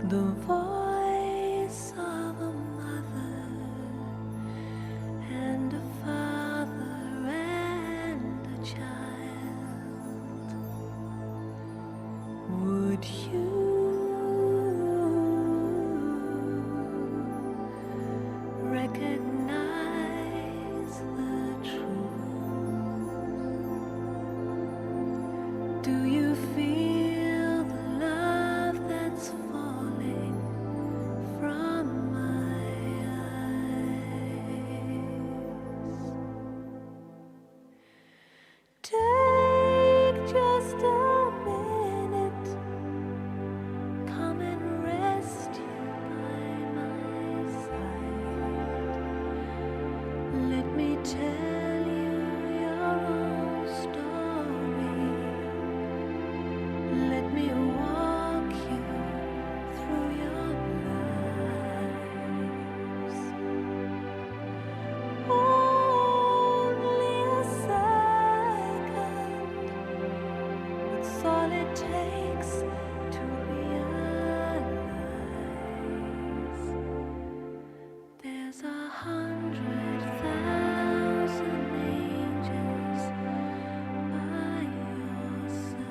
the voice of a mother and a father and a child. Would you recognize the truth? Do you feel the love that's falling from my eyes? Take just a minute, come and rest here by my side. Let me tell you your own story. Let me walk you through your lives. Only a second, it's all it takes to realize there's 100,000 angels by your side.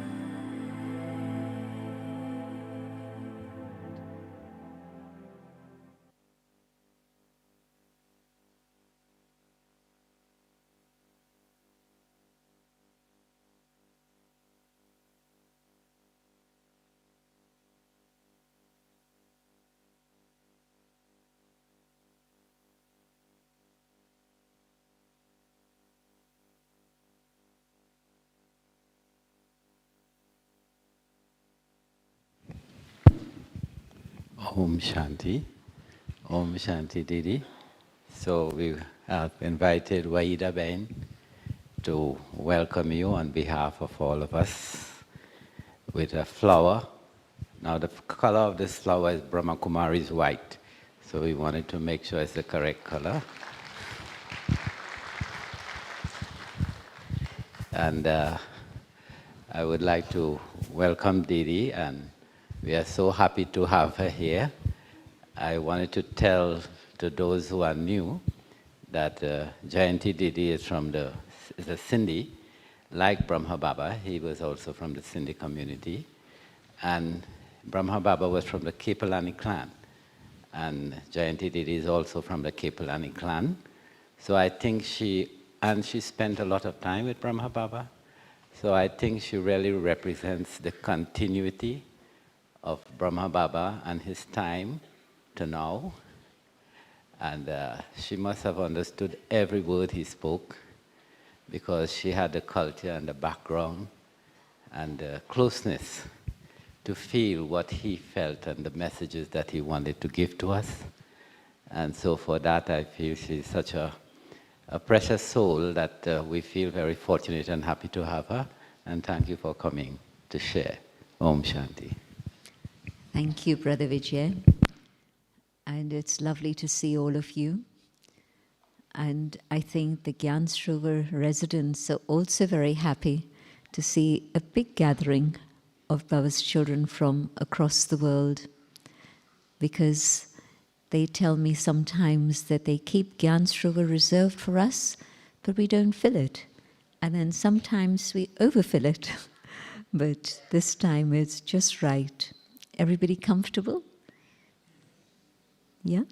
Om Shanti. Om Shanti Didi. So we have invited Waida Ben to welcome you on behalf of all of us with a flower. Now the color of this flower is Brahma Kumaris white. So we wanted to make sure it's the correct color. And I would like to welcome Didi, and we are so happy to have her here. I wanted to tell to those who are new that Jayanti Didi is from the Sindhi. Like Brahma Baba, he was also from the Sindhi community. And Brahma Baba was from the Kepalani clan. And Jayanti Didi is also from the Kepalani clan. So I think she spent a lot of time with Brahma Baba. So I think she really represents the continuity of Brahma Baba and his time to now. And she must have understood every word he spoke, because she had the culture and the background and the closeness to feel what he felt and the messages that he wanted to give to us. And so for that, I feel she's such a precious soul that we feel very fortunate and happy to have her. And thank you for coming to share. Om Shanti. Thank you, Brother Vijay. And it's lovely to see all of you. And I think the Gyan Sarovar residents are also very happy to see a big gathering of Baba's children from across the world, because they tell me sometimes that they keep Gyan Sarovar reserved for us, but we don't fill it. And then sometimes we overfill it. But this time it's just right. Everybody comfortable? Yeah?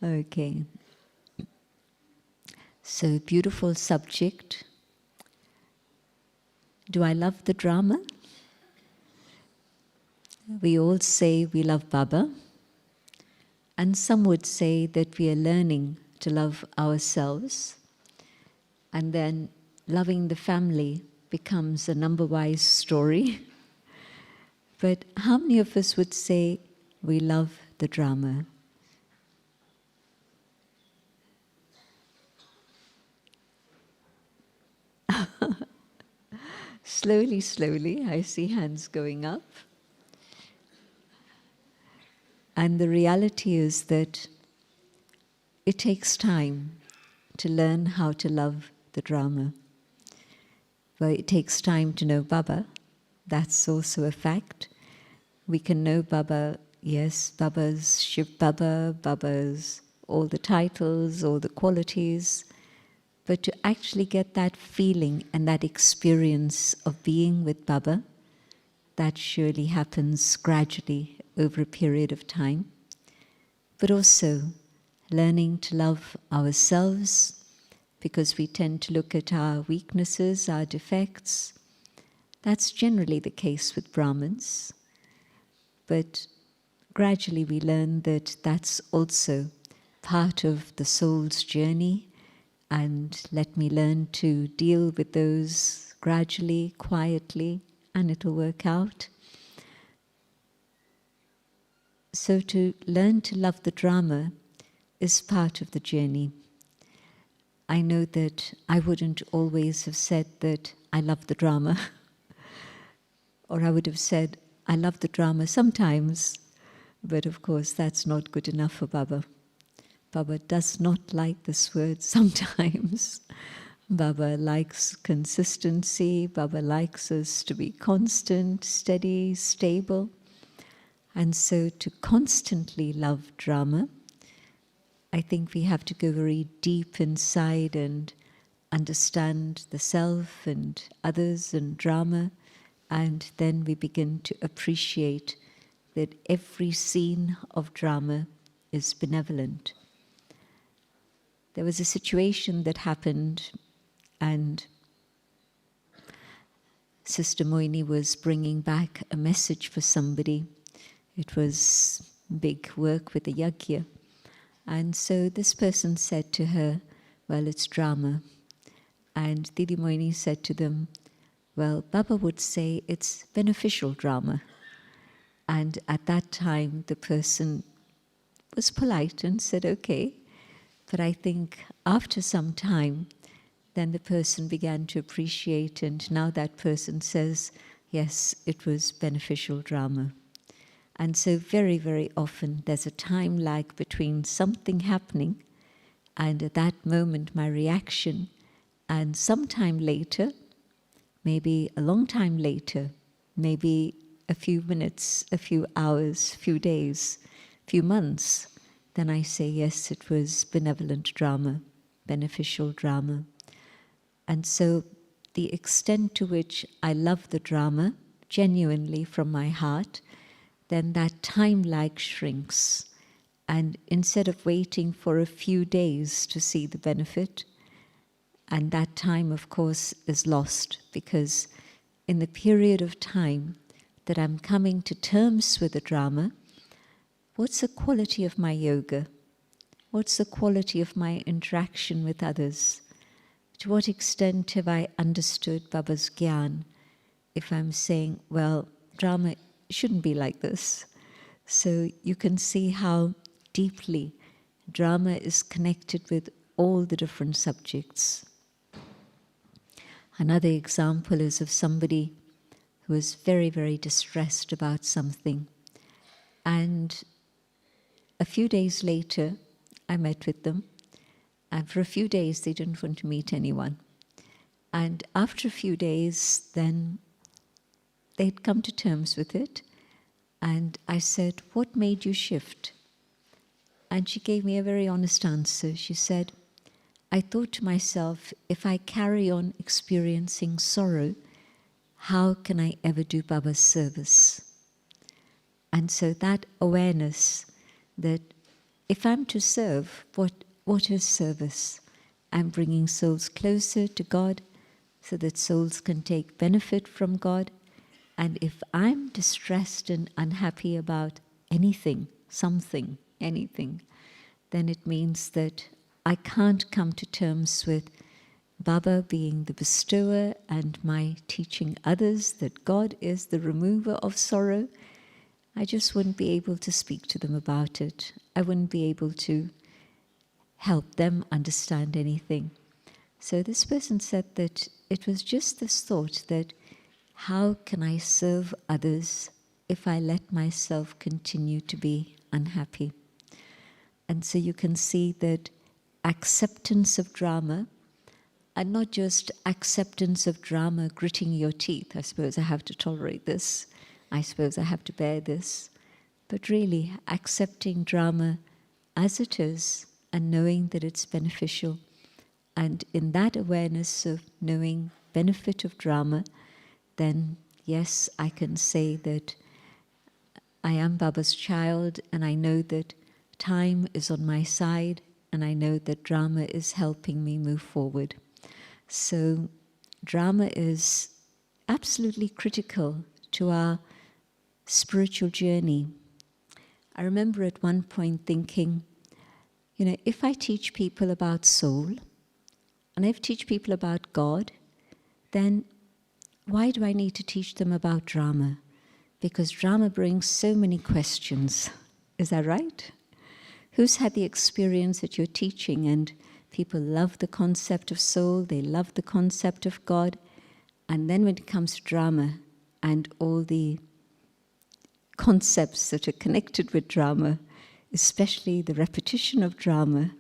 Okay. So, beautiful subject. Do I love the drama? We all say we love Baba, and some would say that we are learning to love ourselves, and then loving the family becomes a number-wise story. But how many of us would say we love the drama? Slowly, slowly, I see hands going up. And the reality is that it takes time to learn how to love the drama. Well, it takes time to know Baba. That's also a fact. We can know Baba, yes, Baba's Shiv Baba, Baba's all the titles, all the qualities, but to actually get that feeling and that experience of being with Baba, that surely happens gradually over a period of time. But also learning to love ourselves, because we tend to look at our weaknesses, our defects. That's generally the case with Brahmins. But gradually we learn that that's also part of the soul's journey, and let me learn to deal with those gradually, quietly, and it'll work out. So to learn to love the drama is part of the journey. I know that I wouldn't always have said that I love the drama, or I would have said I love the drama sometimes, but of course that's not good enough for Baba. Baba does not like this word sometimes. Baba likes consistency. Baba likes us to be constant, steady, stable. And so to constantly love drama, I think we have to go very deep inside and understand the self and others and drama, and then we begin to appreciate that every scene of drama is benevolent. There was a situation that happened, and Sister Moini was bringing back a message for somebody. It was big work with the yajna. And so this person said to her, well, it's drama. And Didi Moini said to them, well, Baba would say it's beneficial drama. And at that time, the person was polite and said, okay. But I think after some time, then the person began to appreciate, and now that person says, yes, it was beneficial drama. And so very, very often there's a time lag between something happening and at that moment my reaction, and sometime later, maybe a long time later, maybe a few minutes, a few hours, few days, few months, then I say, yes, it was benevolent drama, beneficial drama. And so the extent to which I love the drama, genuinely from my heart, then that time lag shrinks. And instead of waiting for a few days to see the benefit, and that time, of course, is lost, because in the period of time that I'm coming to terms with the drama, what's the quality of my yoga? What's the quality of my interaction with others? To what extent have I understood Baba's Gyan? If I'm saying, well, drama shouldn't be like this. So you can see how deeply drama is connected with all the different subjects. Another example is of somebody who was very, very distressed about something. And a few days later, I met with them. And for a few days, they didn't want to meet anyone. And after a few days, then they'd come to terms with it. And I said, what made you shift? And she gave me a very honest answer. She said, I thought to myself, if I carry on experiencing sorrow, how can I ever do Baba's service? And so that awareness that if I'm to serve, what is service? I'm bringing souls closer to God so that souls can take benefit from God. And if I'm distressed and unhappy about anything, something, anything, then it means that I can't come to terms with Baba being the bestower and my teaching others that God is the remover of sorrow. I just wouldn't be able to speak to them about it. I wouldn't be able to help them understand anything. So this person said that it was just this thought that how can I serve others if I let myself continue to be unhappy? And so you can see that acceptance of drama, and not just acceptance of drama gritting your teeth, I suppose I have to tolerate this, I suppose I have to bear this. But really, accepting drama as it is and knowing that it's beneficial. And in that awareness of knowing benefit of drama, then yes, I can say that I am Baba's child, and I know that time is on my side, and I know that drama is helping me move forward. So drama is absolutely critical to our spiritual journey. I remember at one point thinking, if I teach people about soul, and if I teach people about God, then why do I need to teach them about drama? Because drama brings so many questions. Is that right? Who's had the experience that you're teaching and people love the concept of soul, they love the concept of God, and then when it comes to drama and all the concepts that are connected with drama, especially the repetition of drama,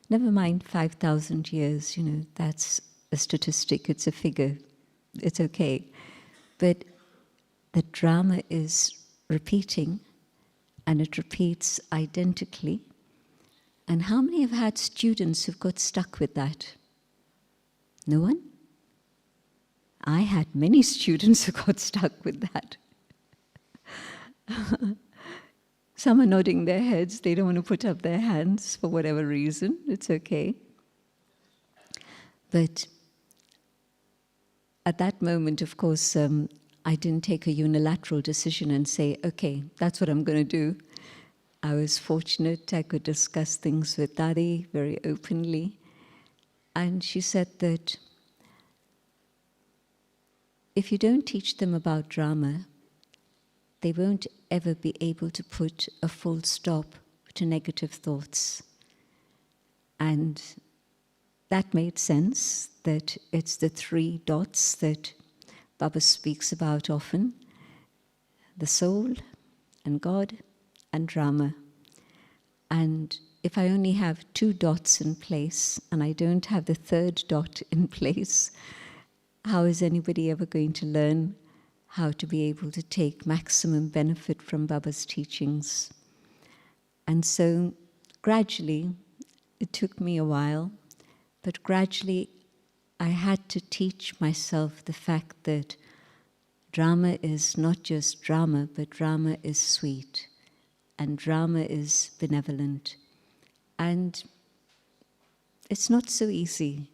never mind 5,000 years, that's a statistic, it's a figure, it's okay. But the drama is repeating, and it repeats identically. And how many have had students who've got stuck with that? No one? I had many students who got stuck with that. Some are nodding their heads, they don't want to put up their hands for whatever reason, it's okay. But at that moment, of course, I didn't take a unilateral decision and say, okay, that's what I'm going to do. I was fortunate I could discuss things with Dadi very openly. And she said that if you don't teach them about drama, they won't ever be able to put a full stop to negative thoughts. And that made sense, that it's the 3 dots that Baba speaks about often: the soul and God and drama. And if I only have 2 dots in place and I don't have the 3rd dot in place, how is anybody ever going to learn how to be able to take maximum benefit from Baba's teachings? And so gradually, it took me a while, but gradually I had to teach myself the fact that drama is not just drama, but drama is sweet, and drama is benevolent. And it's not so easy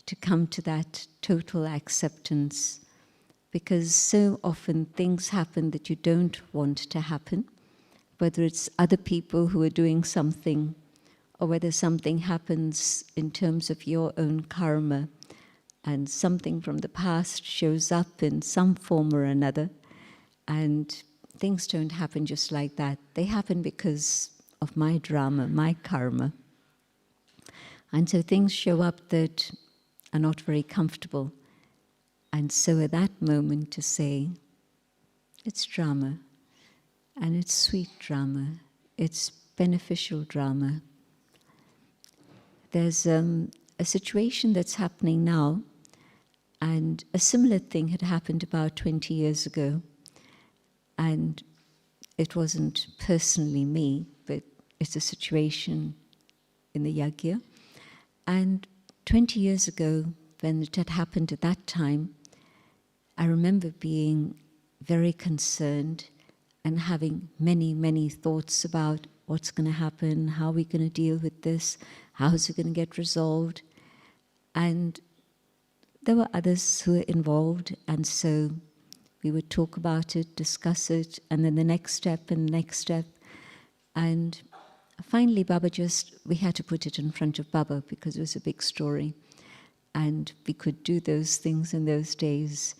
to come to that total acceptance, because so often things happen that you don't want to happen, whether it's other people who are doing something, or whether something happens in terms of your own karma, and something from the past shows up in some form or another, and things don't happen just like that. They happen because of my drama, my karma. And so things show up that are not very comfortable. And so at that moment to say, it's drama, and it's sweet drama, it's beneficial drama. There's a situation that's happening now, and a similar thing had happened about 20 years ago. And it wasn't personally me, but it's a situation in the yagya. And 20 years ago, when it had happened at that time, I remember being very concerned and having many, many thoughts about what's going to happen, how are we going to deal with this, how is it going to get resolved. And there were others who were involved, and so we would talk about it, discuss it, and then the next step and the next step. And finally, we had to put it in front of Baba because it was a big story. And we could do those things in those days.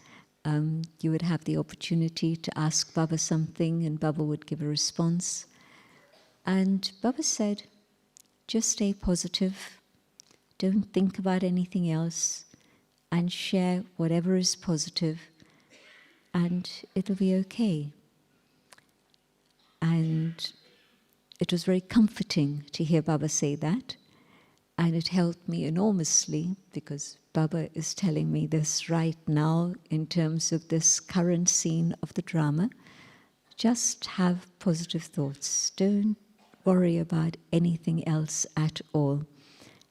You would have the opportunity to ask Baba something, and Baba would give a response. And Baba said, just stay positive, don't think about anything else, and share whatever is positive, and it'll be okay. And it was very comforting to hear Baba say that, and it helped me enormously, because Baba is telling me this right now in terms of this current scene of the drama, just have positive thoughts. Don't worry about anything else at all.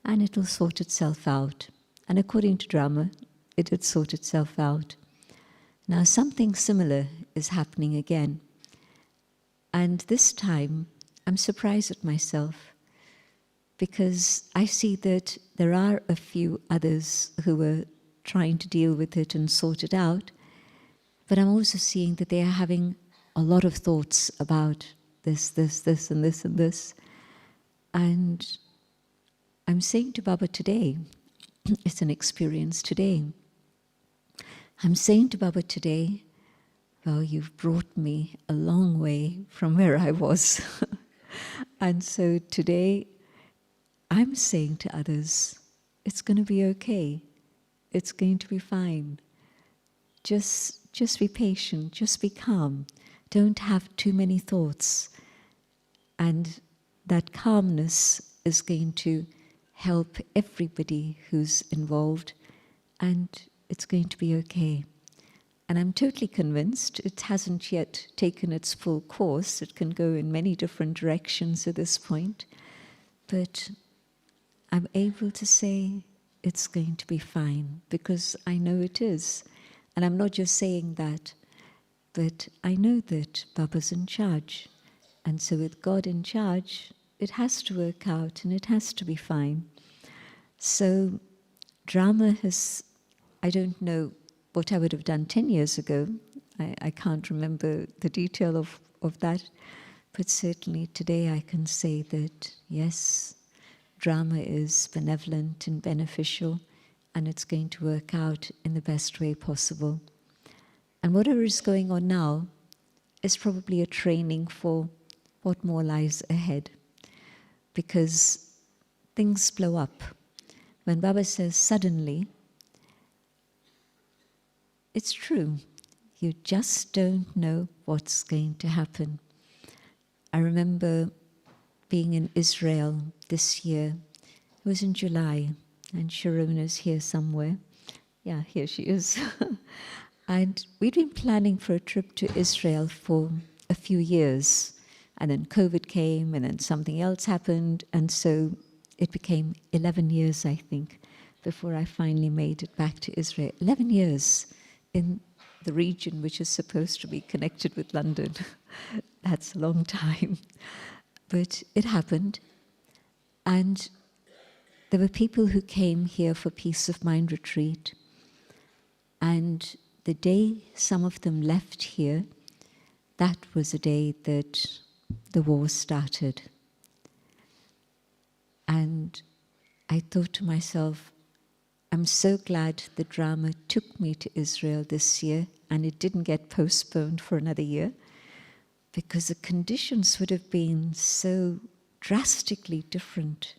And it'll sort itself out. And according to Brahma, it would sort itself out. Now something similar is happening again. And this time, I'm surprised at myself because I see that there are a few others who are trying to deal with it and sort it out. But I'm also seeing that they are having a lot of thoughts about this, and this, and this. And I'm saying to Baba today, it's an experience today. I'm saying to Baba today, well, you've brought me a long way from where I was. And so today, I'm saying to others, it's going to be okay. It's going to be fine. Just be patient, just be calm. Don't have too many thoughts. And that calmness is going to help everybody who's involved, and it's going to be okay. And I'm totally convinced it hasn't yet taken its full course. It can go in many different directions at this point. But I'm able to say it's going to be fine because I know it is. And I'm not just saying that, but I know that Baba's in charge. And so with God in charge, it has to work out and it has to be fine. So drama has, I don't know what I would have done 10 years ago. I can't remember the detail of that. But certainly today I can say that, yes, drama is benevolent and beneficial, and it's going to work out in the best way possible. And whatever is going on now is probably a training for what more lies ahead. Because things blow up. When Baba says suddenly, it's true. You just don't know what's going to happen. I remember being in Israel this year. It was in July, and Sharona's here somewhere. Yeah, here she is. And we'd been planning for a trip to Israel for a few years. And then COVID came, and then something else happened. And so it became 11 years, I think, before I finally made it back to Israel. 11 years in the region which is supposed to be connected with London. That's a long time. But it happened. And there were people who came here for Peace of Mind retreat. And the day some of them left here, that was the day that the war started. And I thought to myself, I'm so glad the drama took me to Israel this year and it didn't get postponed for another year, because the conditions would have been so drastically different.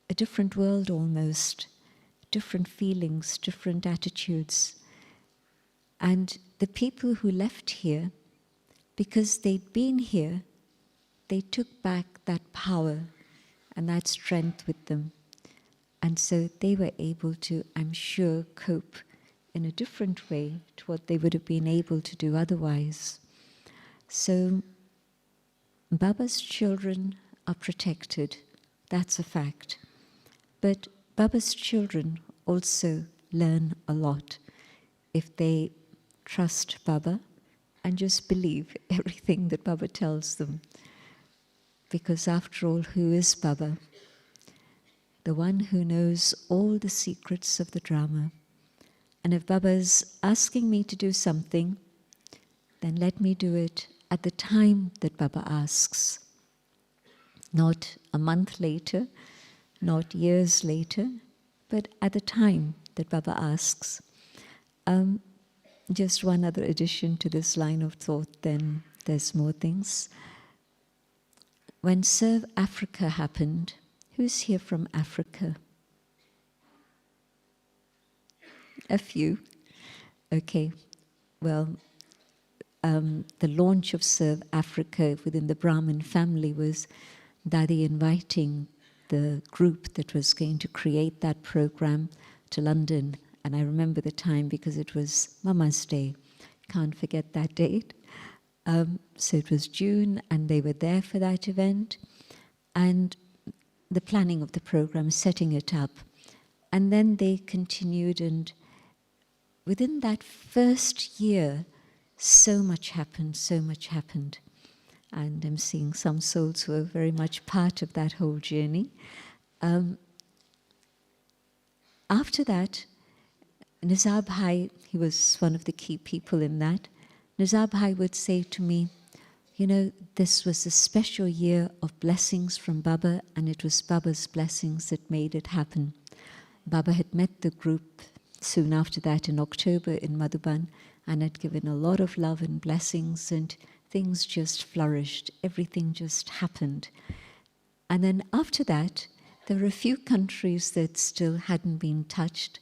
A different world almost, different feelings, different attitudes. And the people who left here, because they'd been here, they took back that power and that strength with them. And so they were able to, I'm sure, cope in a different way to what they would have been able to do otherwise. So Baba's children are protected, that's a fact. But Baba's children also learn a lot if they trust Baba and just believe everything that Baba tells them. Because after all, who is Baba? The one who knows all the secrets of the drama. And if Baba's asking me to do something, then let me do it at the time that Baba asks. Not a month later, not years later, but at the time that Baba asks. Just one other addition to this line of thought, then there's more things. When Serve Africa happened, who's here from Africa? A few. Okay. Well, the launch of Serve Africa within the Brahmin family was Daddy inviting the group that was going to create that program to London. And I remember the time because it was Mama's Day. Can't forget that date. So it was June, and they were there for that event, and the planning of the program, setting it up. And then they continued, and within that first year, so much happened, so much happened. And I'm seeing some souls who are very much part of that whole journey. After that, Nizar Bhai, he was one of the key people in that. Nizar Bhai would say to me, you know, this was a special year of blessings from Baba, and it was Baba's blessings that made it happen. Baba had met the group soon after that in October in Madhuban and had given a lot of love and blessings, and things just flourished. Everything just happened. And then after that, there were a few countries that still hadn't been touched,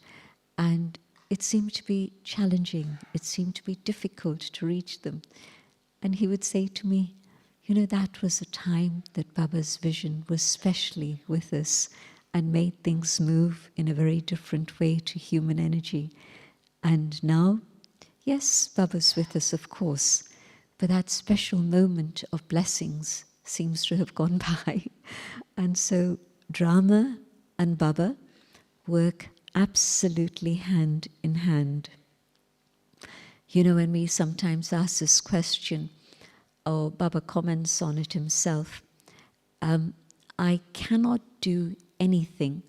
and it seemed to be challenging. It seemed to be difficult to reach them. And he would say to me, you know, that was a time that Baba's vision was specially with us and made things move in a very different way to human energy. And now, yes, Baba's with us, of course, but that special moment of blessings seems to have gone by. And so drama and Baba work absolutely hand in hand. You know, when we sometimes ask this question, or Baba comments on it himself, I cannot do anything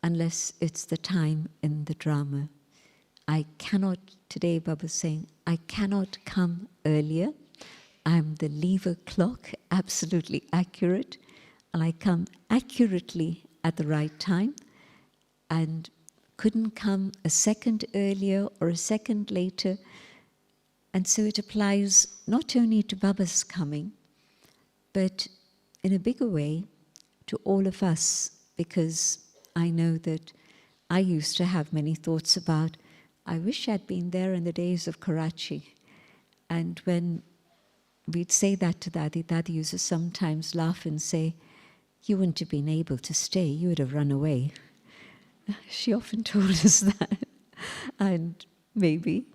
unless it's the time in the drama. I cannot, today Baba's saying, I cannot come earlier. I'm the lever clock, absolutely accurate, and I come accurately at the right time, and couldn't come a second earlier or a second later. And so it applies not only to Baba's coming, but in a bigger way to all of us, because I know that I used to have many thoughts about, I wish I'd been there in the days of Karachi. And when we'd say that to Dadi, Dadi used to sometimes laugh and say, you wouldn't have been able to stay, you would have run away. She often told us that. And maybe.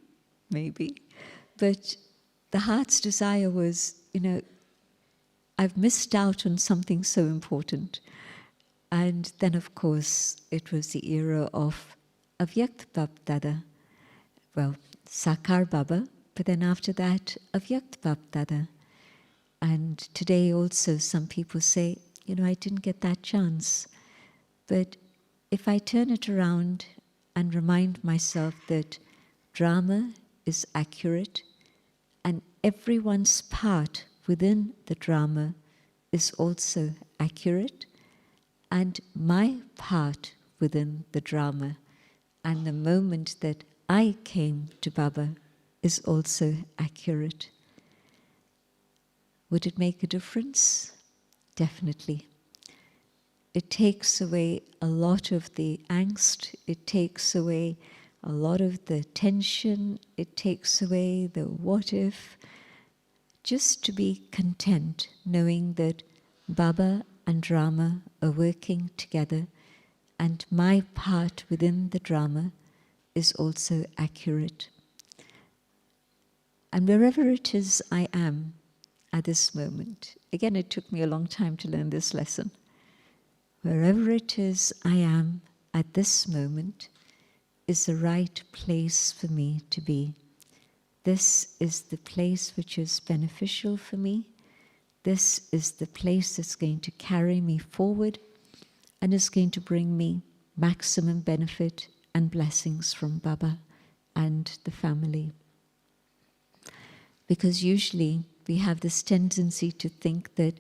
But the heart's desire was, you know, I've missed out on something so important. And then, of course, it was the era of Avyakt Bab Dada. Well, Sakar Baba, but then after that, Avyakt Bab Dada. And today also some people say, you know, I didn't get that chance. But if I turn it around and remind myself that drama is accurate and everyone's part within the drama is also accurate, and my part within the drama and the moment that I came to Baba is also accurate. Would it make a difference? Definitely. It takes away a lot of the angst, it takes away a lot of the tension, it takes away the what if, just to be content knowing that Baba and drama are working together and my part within the drama is also accurate. And wherever it is I am at this moment, again it took me a long time to learn this lesson, wherever it is I am at this moment is the right place for me to be. This is the place which is beneficial for me. This is the place that's going to carry me forward and is going to bring me maximum benefit and blessings from Baba and the family. Because usually we have this tendency to think that,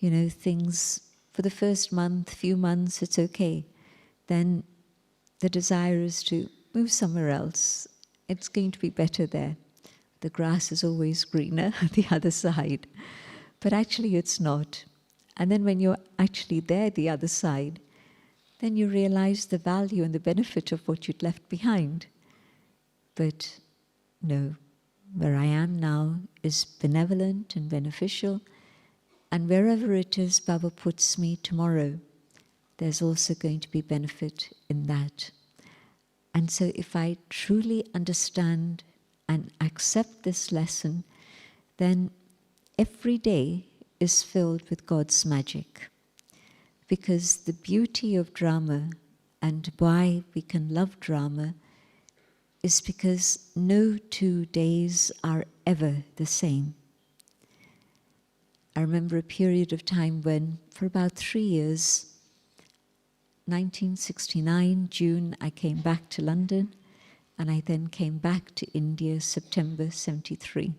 you know, things for the first month, few months, it's okay. Then the desire is to move somewhere else. It's going to be better there. The grass is always greener the other side. But actually it's not. And then when you're actually there, the other side, then you realize the value and the benefit of what you'd left behind. But no, where I am now is benevolent and beneficial. And wherever it is Baba puts me tomorrow, there's also going to be benefit in that. And so if I truly understand and accept this lesson, then every day is filled with God's magic. Because the beauty of drama and why we can love drama is because no 2 days are ever the same. I remember a period of time when, for about 3 years, 1969, June, I came back to London, and I then came back to India, September 73.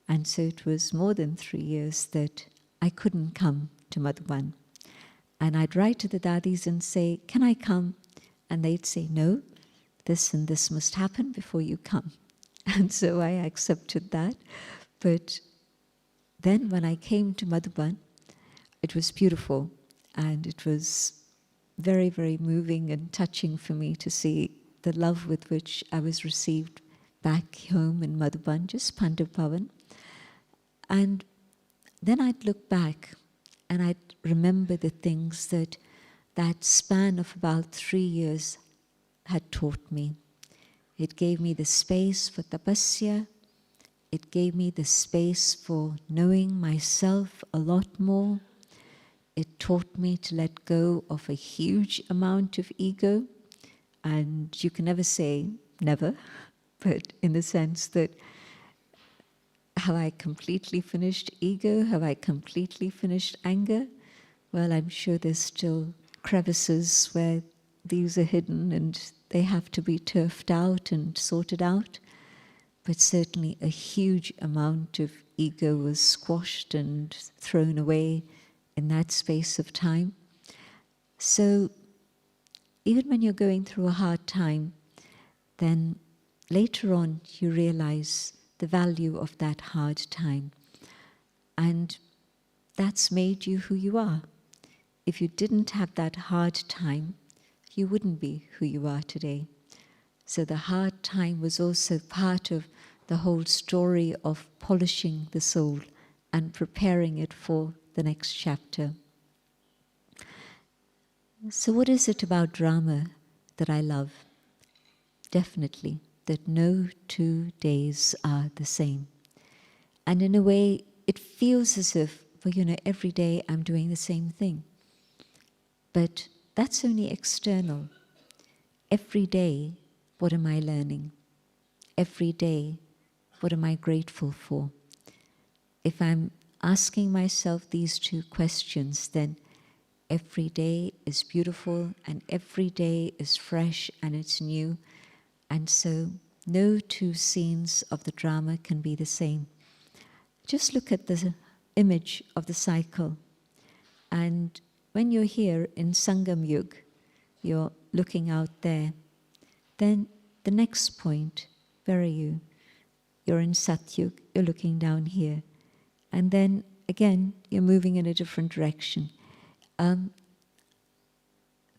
And so it was more than 3 years that I couldn't come to Madhuban. And I'd write to the dadis and say, can I come? And they'd say, no, this and this must happen before you come. And so I accepted that. But then when I came to Madhuban, it was beautiful. And it was very, very moving and touching for me to see the love with which I was received back home in Madhuban, just Pandav Bhavan. And then I'd look back and I'd remember the things that that span of about 3 years had taught me. It gave me the space for tapasya. It gave me the space for knowing myself a lot more. It taught me to let go of a huge amount of ego. And you can never say never, but in the sense that have I completely finished ego? Have I completely finished anger? Well, I'm sure there's still crevices where these are hidden and they have to be turfed out and sorted out. But certainly a huge amount of ego was squashed and thrown away in that space of time. So even when you're going through a hard time, then later on you realize the value of that hard time. And that's made you who you are. If you didn't have that hard time, you wouldn't be who you are today. So the hard time was also part of the whole story of polishing the soul and preparing it for the next chapter. So what is it about drama that I love? Definitely that no 2 days are the same. And in a way, it feels as if, well, every day I'm doing the same thing. But that's only external. Every day, what am I learning? Every day, what am I grateful for? If I'm asking myself these 2 questions, then every day is beautiful and every day is fresh and it's new. And so no 2 scenes of the drama can be the same. Just look at the image of the cycle. And when you're here in Sangam Yug, you're looking out there. Then the next point, where are you? You're in Satyug, you're looking down here. And then again, you're moving in a different direction.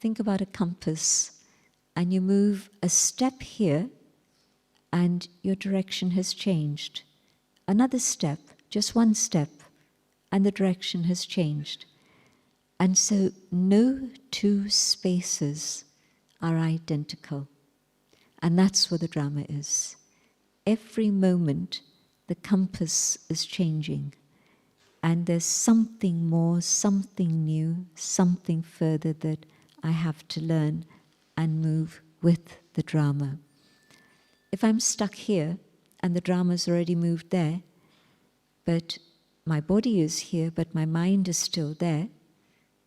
Think about a compass. And you move a step here, and your direction has changed. Another step, just one step, and the direction has changed. And so no 2 spaces are identical. And that's what the drama is. Every moment, the compass is changing. And there's something more, something new, something further that I have to learn and move with the drama. If I'm stuck here and the drama's already moved there, but my body is here, but my mind is still there,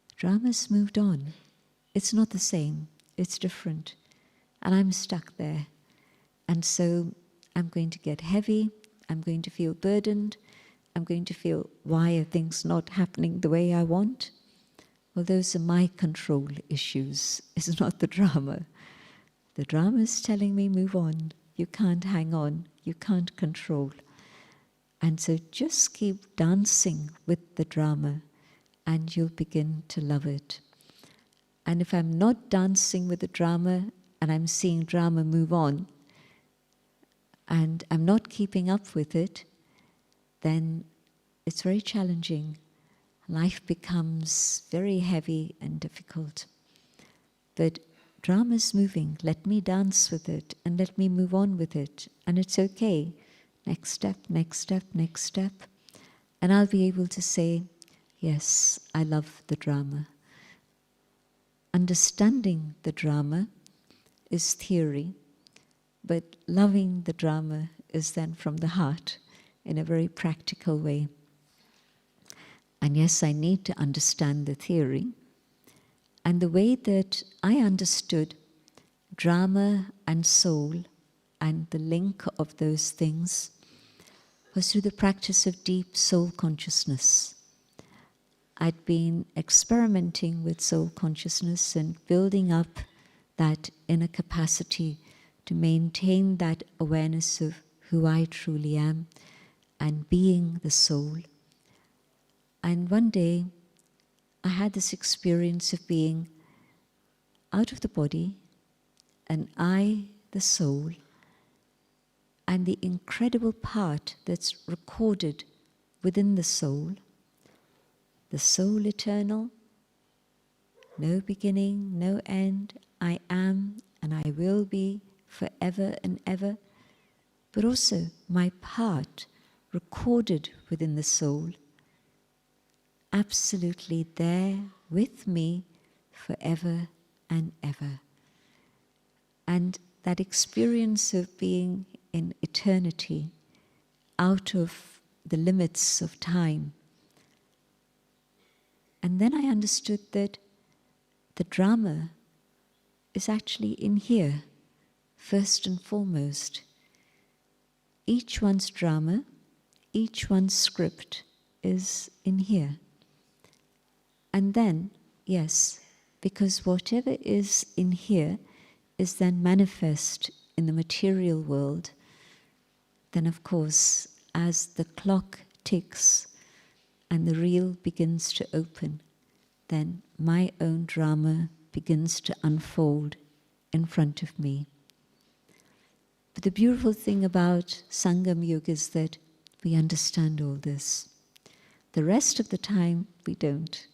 the drama's moved on. It's not the same, it's different. And I'm stuck there. And so I'm going to get heavy, I'm going to feel burdened, I'm going to feel, why are things not happening the way I want? Well, those are my control issues. It's not the drama. The drama is telling me, move on. You can't hang on. You can't control. And so just keep dancing with the drama and you'll begin to love it. And if I'm not dancing with the drama and I'm seeing drama move on and I'm not keeping up with it, then it's very challenging. Life becomes very heavy and difficult. But drama's moving. Let me dance with it and let me move on with it. And it's okay. next step, next step, next step. And I'll be able to say, yes, I love the drama. Understanding the drama is theory, but loving the drama is then from the heart in a very practical way. And yes, I need to understand the theory. And the way that I understood drama and soul and the link of those things was through the practice of deep soul consciousness. I'd been experimenting with soul consciousness and building up that inner capacity to maintain that awareness of who I truly am and being the soul. And one day, I had this experience of being out of the body, and I, the soul, and the incredible part that's recorded within the soul eternal, no beginning, no end, I am and I will be forever and ever, but also my part recorded within the soul, absolutely there with me forever and ever. And that experience of being in eternity, out of the limits of time. And then I understood that the drama is actually in here, first and foremost. Each one's drama, each one's script is in here. And then, yes, because whatever is in here is then manifest in the material world, then of course, as the clock ticks and the reel begins to open, then my own drama begins to unfold in front of me. But the beautiful thing about Sangam Yuga is that we understand all this. The rest of the time, we don't.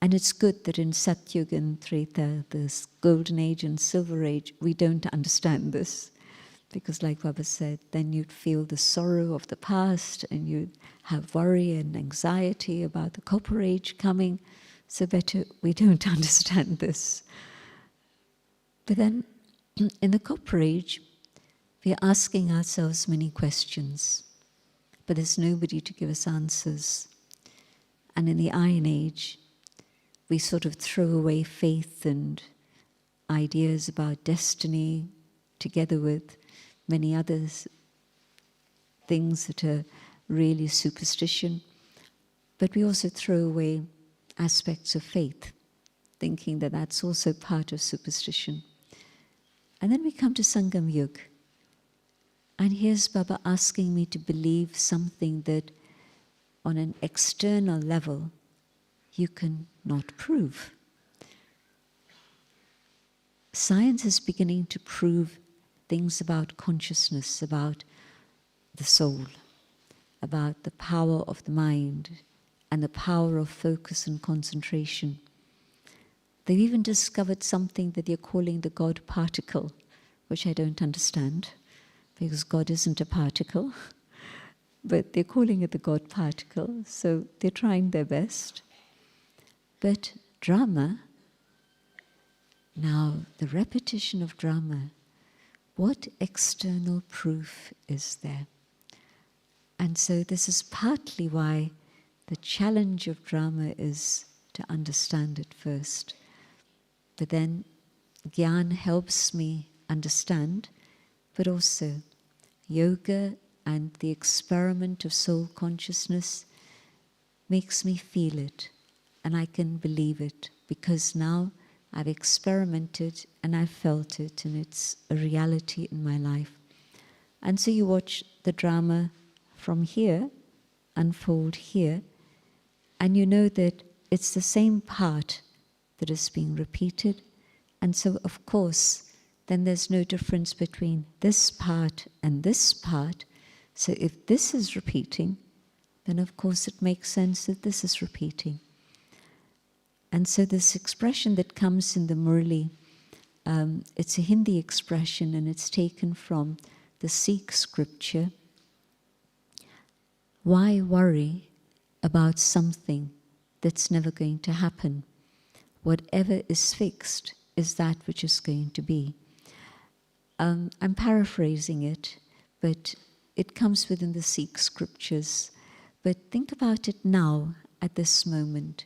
And it's good that in Satyuga and Treta, this golden age and silver age, we don't understand this. Because like Baba said, then you'd feel the sorrow of the past and you'd have worry and anxiety about the copper age coming. So better we don't understand this. But then in the copper age, we are asking ourselves many questions, but there's nobody to give us answers. And in the Iron Age, we sort of throw away faith and ideas about destiny together with many other things that are really superstition. But we also throw away aspects of faith, thinking that that's also part of superstition. And then we come to Sangam Yuga. And here's Baba asking me to believe something that on an external level you can not prove. Science is beginning to prove things about consciousness, about the soul, about the power of the mind and the power of focus and concentration. They've even discovered something that they're calling the God particle, which I don't understand, because God isn't a particle, but they're calling it the God particle, so they're trying their best. But drama, now the repetition of drama, what external proof is there? And so this is partly why the challenge of drama is to understand it first. But then Gyan helps me understand, but also yoga and the experiment of soul consciousness makes me feel it, and I can believe it, because now I've experimented and I've felt it, and it's a reality in my life. And so you watch the drama from here unfold here, and you know that it's the same part that is being repeated. And so, of course, then there's no difference between this part and this part. So if this is repeating, then of course it makes sense that this is repeating. And so this expression that comes in the Murli, it's a Hindi expression, and it's taken from the Sikh scripture, Why worry about something that's never going to happen? Whatever is fixed is that which is going to be. I'm paraphrasing it, but it comes within the Sikh scriptures. But think about it now, at this moment.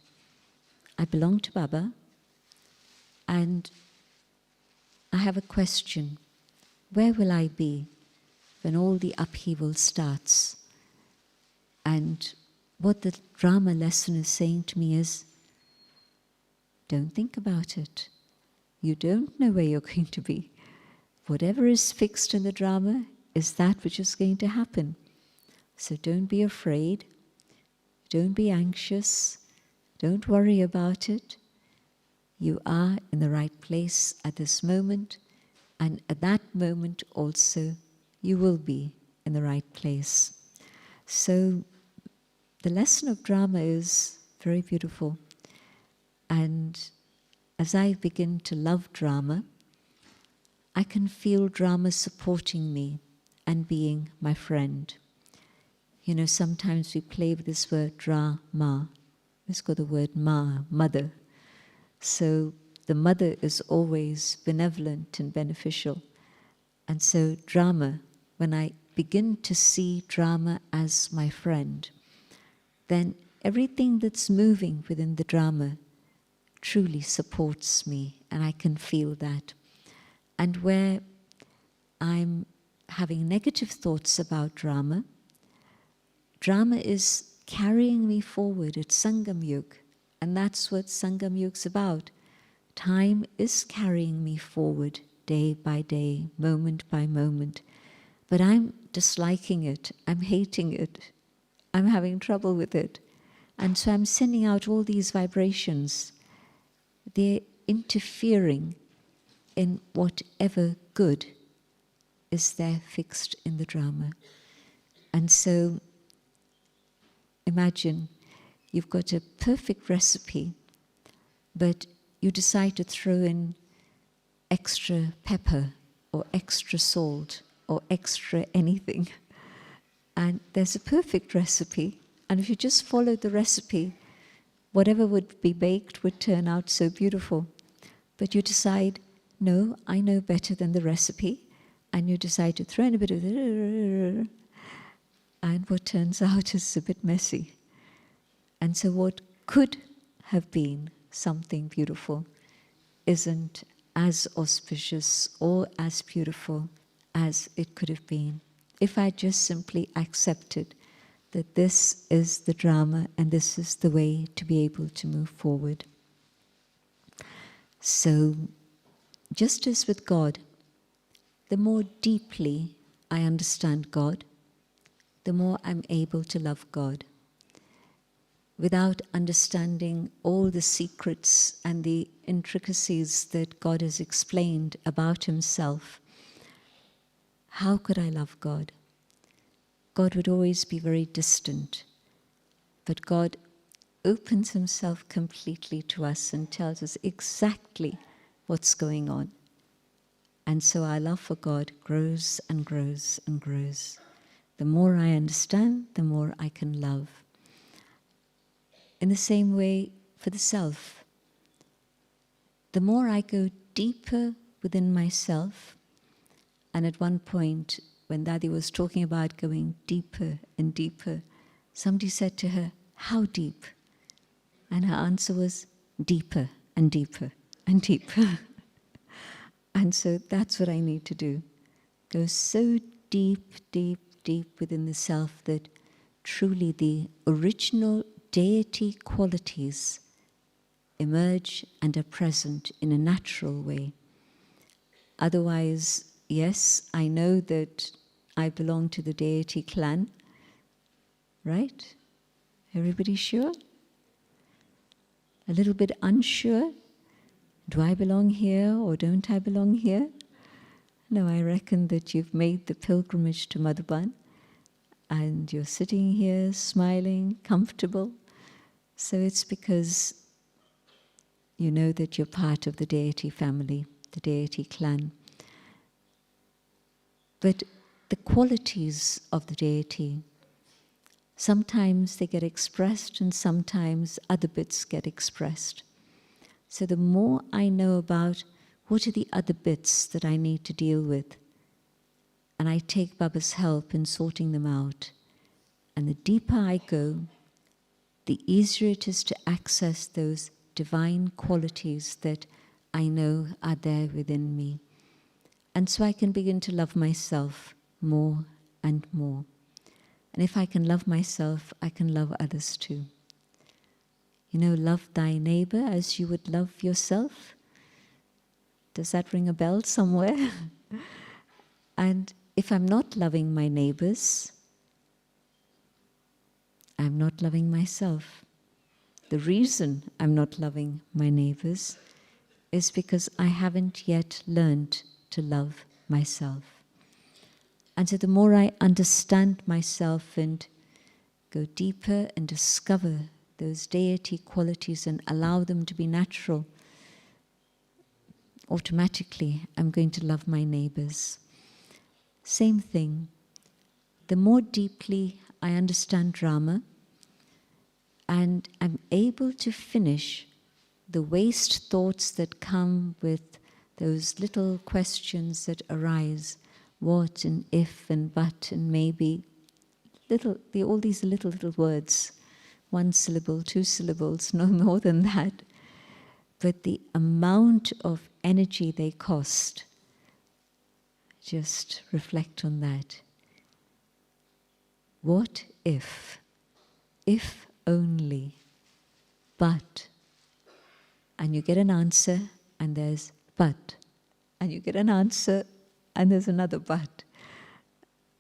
I belong to Baba, and I have a question. Where will I be when all the upheaval starts? And what the drama lesson is saying to me is, don't think about it. You don't know where you're going to be. Whatever is fixed in the drama is that which is going to happen. So don't be afraid. Don't be anxious. Don't worry about it. You are in the right place at this moment, and at that moment also you will be in the right place. So the lesson of drama is very beautiful. And as I begin to love drama, I can feel drama supporting me and being my friend. You know, sometimes we play with this word drama. Let's go the word ma, mother. So the mother is always benevolent and beneficial. And so drama, when I begin to see drama as my friend, then everything that's moving within the drama truly supports me, and I can feel that. And where I'm having negative thoughts about drama, drama is carrying me forward. It's Sangam Yug, and that's what Sangam Yug's about. Time is carrying me forward day by day, moment by moment. But I'm disliking it, I'm hating it, I'm having trouble with it. And so I'm sending out all these vibrations. They're interfering in whatever good is there fixed in the drama. And so imagine you've got a perfect recipe, but you decide to throw in extra pepper or extra salt or extra anything. And there's a perfect recipe, and if you just followed the recipe, whatever would be baked would turn out so beautiful. But you decide, no, I know better than the recipe, and you decide to throw in a bit of and what turns out is a bit messy. And so what could have been something beautiful isn't as auspicious or as beautiful as it could have been if I just simply accepted that this is the drama and this is the way to be able to move forward. So, just as with God, the more deeply I understand God, the more I'm able to love God. Without understanding all the secrets and the intricacies that God has explained about himself, how could I love God? God would always be very distant. But God opens himself completely to us and tells us exactly what's going on. And so our love for God grows and grows and grows. The more I understand, the more I can love. In the same way for the self, the more I go deeper within myself, and at one point when Dadi was talking about going deeper and deeper, somebody said to her, how deep? And her answer was, deeper and deeper and deeper. And so that's what I need to do. Go so deep, deep, deep within the self that truly the original deity qualities emerge and are present in a natural way. Otherwise, yes, I know that I belong to the deity clan, right? Everybody sure? A little bit unsure? Do I belong here or don't I belong here? No, I reckon that you've made the pilgrimage to Madhuban and you're sitting here smiling, comfortable. So it's because you know that you're part of the deity family, the deity clan. But the qualities of the deity Sometimes they get expressed and sometimes other bits get expressed. So the more I know about what are the other bits that I need to deal with, and I take Baba's help in sorting them out, and the deeper I go, the easier it is to access those divine qualities that I know are there within me. And so I can begin to love myself more and more. And if I can love myself, I can love others too. You know, love thy neighbor as you would love yourself. Does that ring a bell somewhere? And if I'm not loving my neighbors, I'm not loving myself. The reason I'm not loving my neighbors is because I haven't yet learned to love myself. And so the more I understand myself and go deeper and discover those deity qualities and allow them to be natural, automatically I'm going to love my neighbors. Same thing. The more deeply I understand drama, and I'm able to finish the waste thoughts that come with those little questions that arise, what and if and but and maybe, all these little words, 1 syllable, 2 syllables, no more than that. But the amount of energy they cost, just reflect on that. What if only, but, and you get an answer and there's but, and you get an answer and there's another but.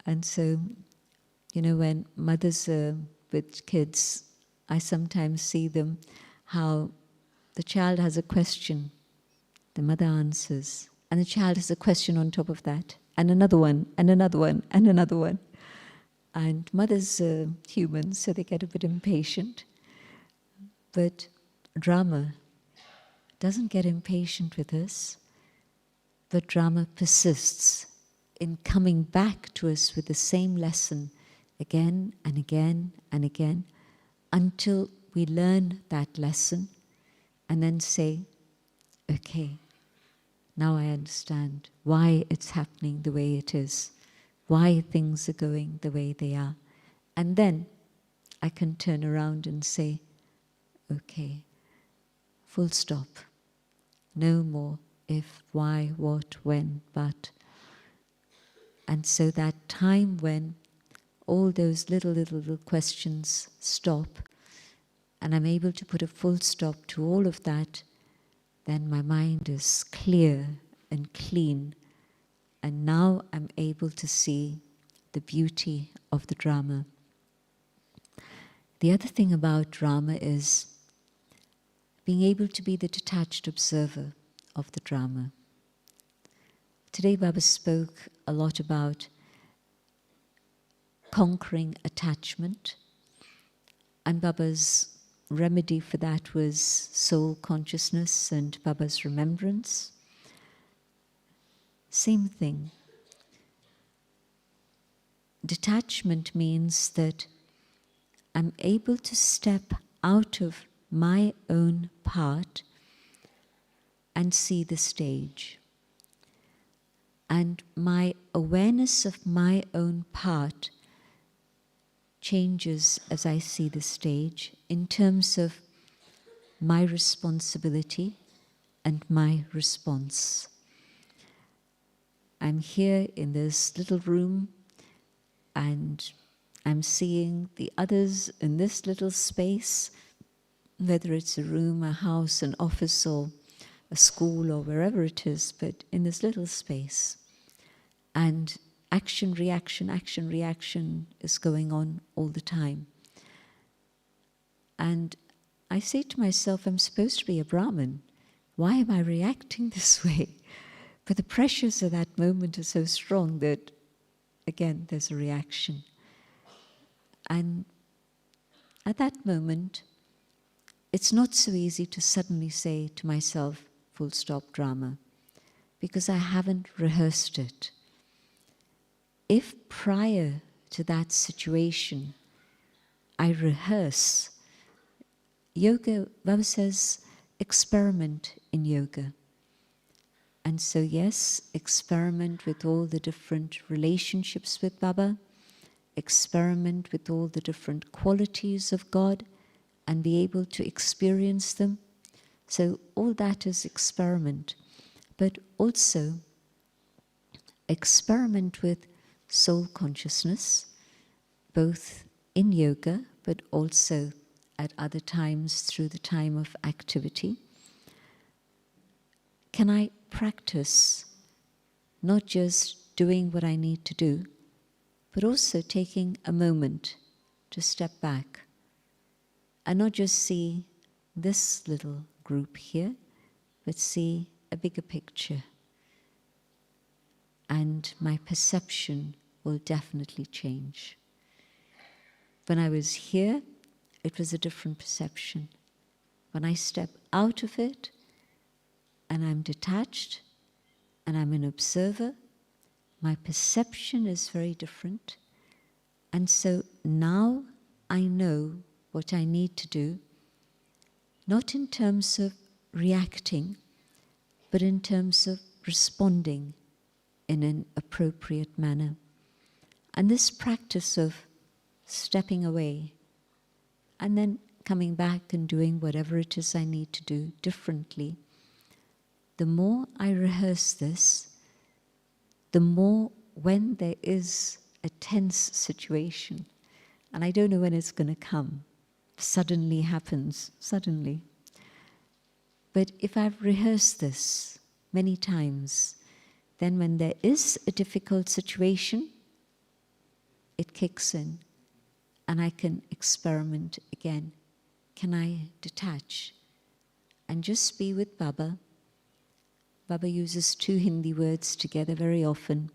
And so, you know, when mothers are with kids, I sometimes see them, how the child has a question, the mother answers, and the child has a question on top of that, and another one, and another one, and another one. And mothers are human, so they get a bit impatient. But drama doesn't get impatient with us, but drama persists in coming back to us with the same lesson again and again and again until we learn that lesson and then say, okay, now I understand why it's happening the way it is, why things are going the way they are. And then I can turn around and say, okay, full stop. No more if, why, what, when, but. And so that time when all those little questions stop and I'm able to put a full stop to all of that, then my mind is clear and clean. And now I'm able to see the beauty of the drama. The other thing about drama is being able to be the detached observer of the drama. Today Baba spoke a lot about conquering attachment, and Baba's remedy for that was soul consciousness and Baba's remembrance. Same thing. Detachment means that I'm able to step out of my own part and see the stage. And my awareness of my own part changes as I see the stage in terms of my responsibility and my response. I'm here in this little room and I'm seeing the others in this little space, whether it's a room, a house, an office, or a school, or wherever it is, but in this little space. And action, reaction is going on all the time. And I say to myself, I'm supposed to be a Brahmin. Why am I reacting this way? But the pressures of that moment are so strong that, again, there's a reaction. And at that moment, it's not so easy to suddenly say to myself, full stop drama, because I haven't rehearsed it. If prior to that situation, I rehearse. Yoga, Baba says, experiment in yoga. And so yes, experiment with all the different relationships with Baba, experiment with all the different qualities of God and be able to experience them. So all that is experiment. But also experiment with soul consciousness, both in yoga, but also at other times through the time of activity. Can I practice not just doing what I need to do, but also taking a moment to step back and not just see this little group here, but see a bigger picture. And my perception will definitely change. When I was here, it was a different perception. When I step out of it and I'm detached and I'm an observer, my perception is very different. And so now I know what I need to do, not in terms of reacting, but in terms of responding in an appropriate manner. And this practice of stepping away and then coming back and doing whatever it is I need to do differently, the more I rehearse this, the more when there is a tense situation, and I don't know when it's going to come, suddenly happens, suddenly. But if I've rehearsed this many times, then when there is a difficult situation, it kicks in and I can experiment again. Can I detach and just be with Baba? Baba uses two Hindi words together very often.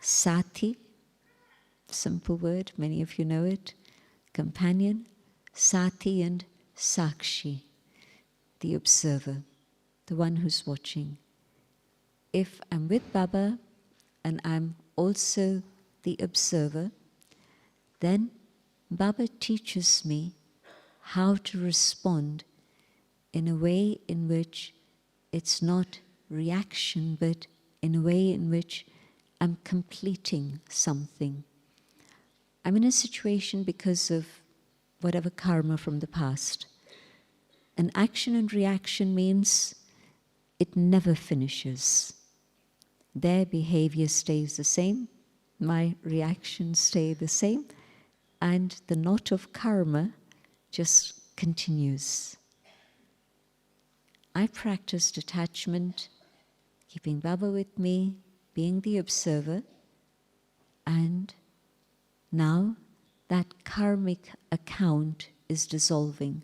Sati, simple word, many of you know it, companion, Sati, and Sakshi, the observer, the one who's watching. If I'm with Baba and I'm also the observer, then Baba teaches me how to respond in a way in which it's not reaction, but in a way in which I'm completing something. I'm in a situation because of whatever karma from the past. An action and reaction means it never finishes. Their behavior stays the same, my reactions stay the same, and the knot of karma just continues. I practice detachment, keeping Baba with me, being the observer, and now that karmic account is dissolving.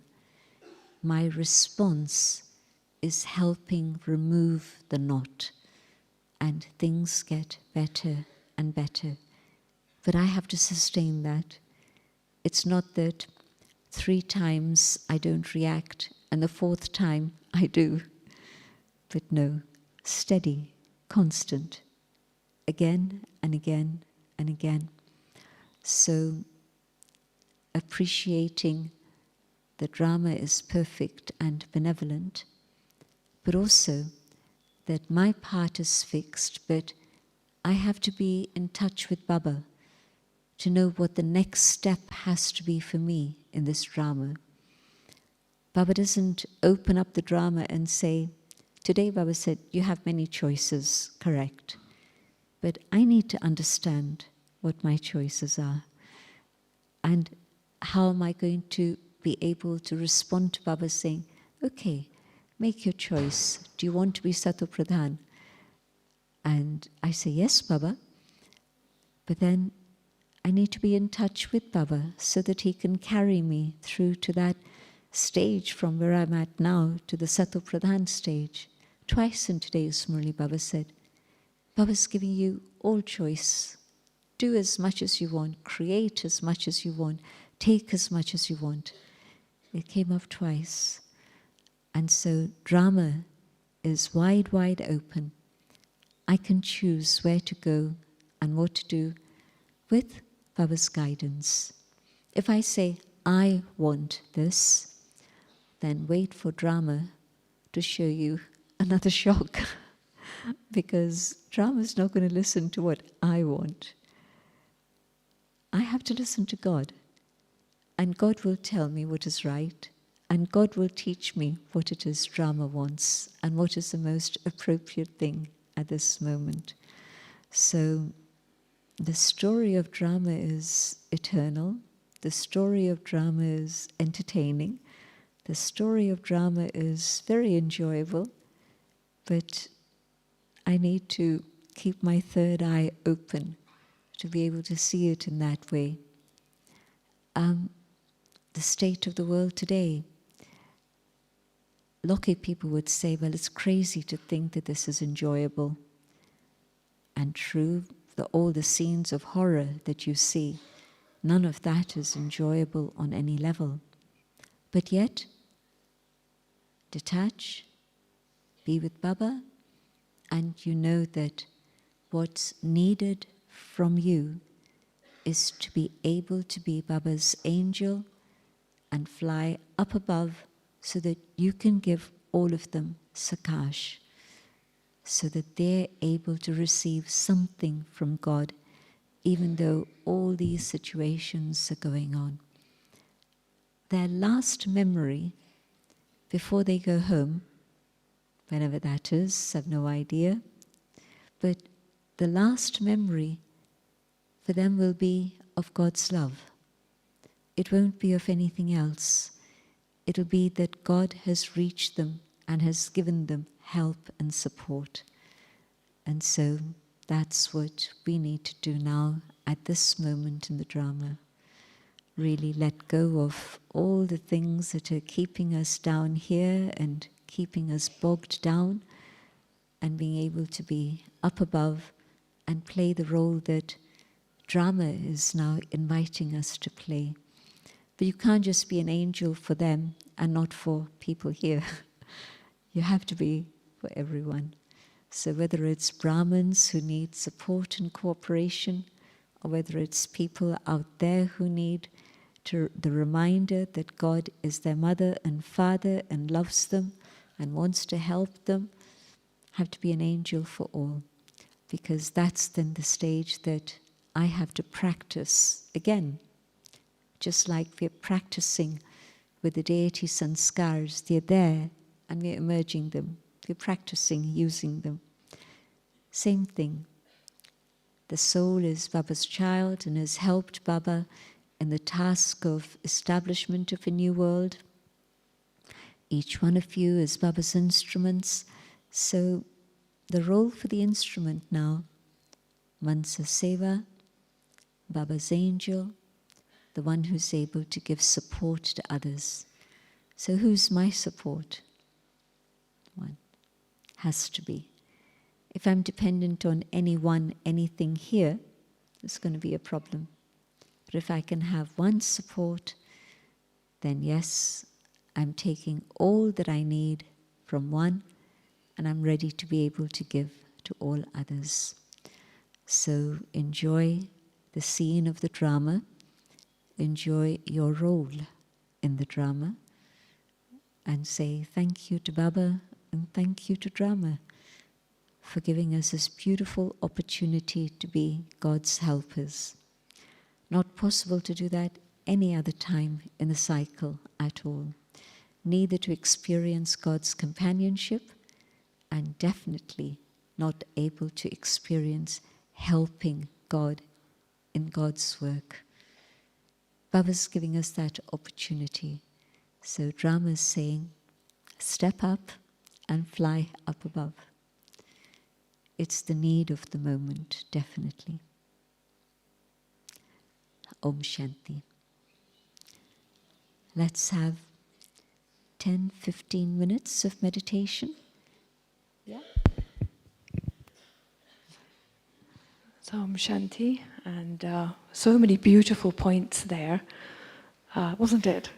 My response is helping remove the knot, and things get better and better. But I have to sustain that. It's not that 3 times I don't react and the 4th time I do. But no, steady, constant, again and again and again. So appreciating that Brahma is perfect and benevolent, but also that my part is fixed, but I have to be in touch with Baba to know what the next step has to be for me in this drama. Baba doesn't open up the drama and say, today Baba said, you have many choices, correct. But I need to understand what my choices are. And how am I going to be able to respond to Baba saying, okay, make your choice. Do you want to be Sato Pradhan? And I say, yes, Baba. But then I need to be in touch with Baba so that he can carry me through to that stage from where I'm at now to the Sato Pradhan stage. Twice in today's Murli, Baba said, Baba's giving you all choice. Do as much as you want, create as much as you want, take as much as you want. It came up twice. And so drama is wide, wide open. I can choose where to go and what to do with Baba's guidance. If I say, I want this, then wait for drama to show you another shock. Because drama is not going to listen to what I want. I have to listen to God. And God will tell me what is right. And God will teach me what it is drama wants and what is the most appropriate thing at this moment. So the story of drama is eternal. The story of drama is entertaining. The story of drama is very enjoyable. But I need to keep my third eye open to be able to see it in that way. The state of the world today. Lucky people would say, well, it's crazy to think that this is enjoyable. And true, all the scenes of horror that you see, none of that is enjoyable on any level. But yet, detach, be with Baba, and you know that what's needed from you is to be able to be Baba's angel and fly up above so that you can give all of them sakash, so that they're able to receive something from God, even though all these situations are going on. Their last memory before they go home, whenever that is, I've no idea, but the last memory for them will be of God's love. It won't be of anything else. It'll be that God has reached them and has given them help and support. And so that's what we need to do now at this moment in the drama. Really let go of all the things that are keeping us down here and keeping us bogged down, and being able to be up above and play the role that drama is now inviting us to play. But you can't just be an angel for them and not for people here. You have to be for everyone. So whether it's Brahmins who need support and cooperation, or whether it's people out there who need the reminder that God is their mother and father and loves them and wants to help them, have to be an angel for all. Because that's then the stage that I have to practice again. Just like we're practicing with the deity sanskars, they're there and we're emerging them. We're practicing using them. Same thing. The soul is Baba's child and has helped Baba in the task of establishment of a new world. Each one of you is Baba's instruments. So the role for the instrument now, Mansa Seva, Baba's angel, the one who's able to give support to others. So who's my support? One. Has to be. If I'm dependent on anyone, anything here, there's going to be a problem. But if I can have one support, then yes, I'm taking all that I need from one, and I'm ready to be able to give to all others. So enjoy the scene of the drama, enjoy your role in the drama, and say thank you to Baba and thank you to drama for giving us this beautiful opportunity to be God's helpers. Not possible to do that any other time in the cycle at all. Neither to experience God's companionship, and definitely not able to experience helping God in God's work. Baba's giving us that opportunity. So drama is saying, step up and fly up above. It's the need of the moment, definitely. Om Shanti. Let's have 10-15 minutes of meditation. Yeah. So Om Shanti, and so many beautiful points there, wasn't it?